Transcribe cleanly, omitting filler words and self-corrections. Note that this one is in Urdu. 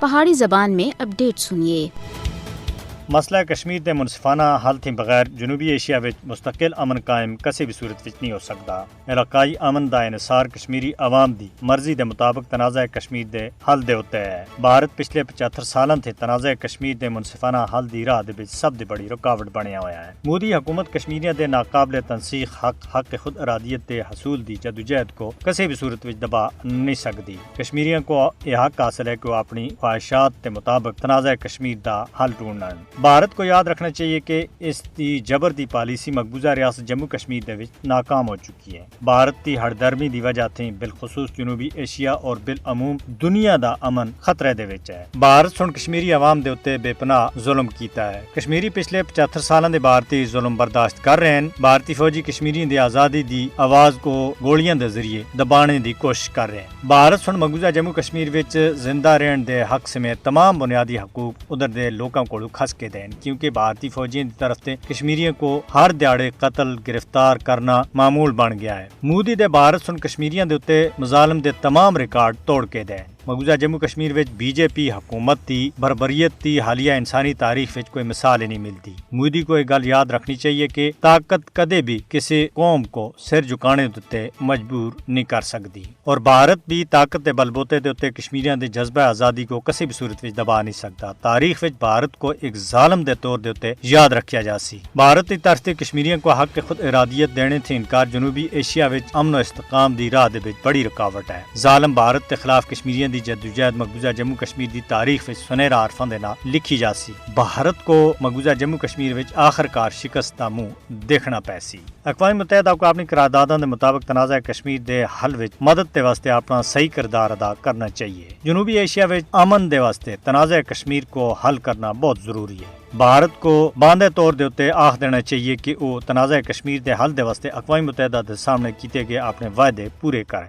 پہاڑی زبان میں اپڈیٹ سنیے۔ مسئلہ کشمیر دے منصفانہ حل تھی بغیر جنوبی ایشیا وچ مستقل امن قائم کسی بھی صورت وچ نہیں ہو سکتا۔ علاقائی امن دا انحصار کشمیری عوام دی مرضی دے مطابق تنازع کشمیر دے حل دے ہوتے ہے۔ بھارت پچھلے 75 سالاں تھے تنازع کشمیر دے منصفانہ حل دی راہ دے وچ سب دی بڑی رکاوٹ بنیا ہویا ہے۔ مودی حکومت کشمیریاں دے ناقابل تنسیق حق خود ارادیت دے حصول دی جدوجہد کو کسی بھی صورت وچ دبا نہیں سکتی۔ کشمیریوں کو یہ حق حاصل ہے کہ وہ اپنی خواہشات دے مطابق تنازع کشمیر دا حل ڈھونڈن۔ بھارت کو یاد رکھنا چاہیے کہ اس دی جبر دی پالیسی مقبوضہ ریاست جموں کشمیر دے وچ ناکام ہو چکی ہے۔ بھارت دی ہردرمی دی وجہ تھی بالخصوص جنوبی ایشیا اور بالعموم دنیا دا امن خطرے دے وچ ہے۔ بھارت سن کشمیری عوام دے اوتے بے پناہ ظلم کیتا ہے۔ کشمیری پچھلے 75 سالاں دے بھارتی ظلم برداشت کر رہے ہیں۔ بھارتی فوجی کشمیریوں دی آزادی دی آواز کو گولیاں دے ذریعے دبانے دی کوشش کر رہے ہیں۔ بھارت سن مقبوضہ جموں کشمیر وچ زندہ رہن دے حق سمیت تمام بنیادی حقوق ادھر دے لوکاں کولوں کھس کے دین، کیونکہ بھارتی فوجیوں کی طرف سے کشمیریوں کو ہر دیہڑے قتل گرفتار کرنا معمول بن گیا ہے۔ مودی دے بھارت سن کشمیریوں دے اوتے مظالم دے تمام ریکارڈ توڑ کے دے۔ مقبوضہ جموں کشمیر وچ بی جے پی حکومت دی بربریت دی حالیہ انسانی تاریخ وچ کوئی مثال ہی نہیں ملتی۔ مودی کو ایک گل یاد رکھنی چاہیے کہ طاقت کدے بھی کسی قوم کو سر جھکانے دے مجبور نہیں کر سکتی، اور بھارت بھی طاقت دے بلبوتے دے اوتے کشمیریوں دے جذبہ آزادی کو کسی بھی صورت وچ دبا نہیں سکتا۔ تاریخ وچ بھارت کو ایک ظالم دے طور دے اوتے یاد رکھیا جا سی۔ بھارت کی طرف سے کشمیریوں کو حق خود ارادیت دینے تھی انکار جنوبی ایشیا وچ امن و استحکام دی راہ دے وچ بڑی رکاوٹ ہے۔ ظالم بھارت کے خلاف کشمیریوں دی جدوجہد مقبوضہ جموں کشمیر دی تاریخ وچ سنہرا حرفاں دے نال لکھی جا سی۔ بھارت کو مقبوضہ جموں کشمیر وچ آخرکار شکست دا منہ دیکھنا پے سی۔ اقوام متحدہ کو اپنی قرارداداں دے مطابق تنازع کشمیر دے حل وچ مدد دے واسطے اپنا صحیح کردار ادا کرنا چاہیے۔ جنوبی ایشیا وچ امن دے واسطے تنازع کشمیر کو حل کرنا بہت ضروری ہے۔ بھارت کو باندھے طور دے اوتے آخ دینا چاہیے کہ وہ تنازع کشمیر دے حل دے واسطے اقوام متحدہ دے سامنے کیتے گئے اپنے وعدے پورے کریں۔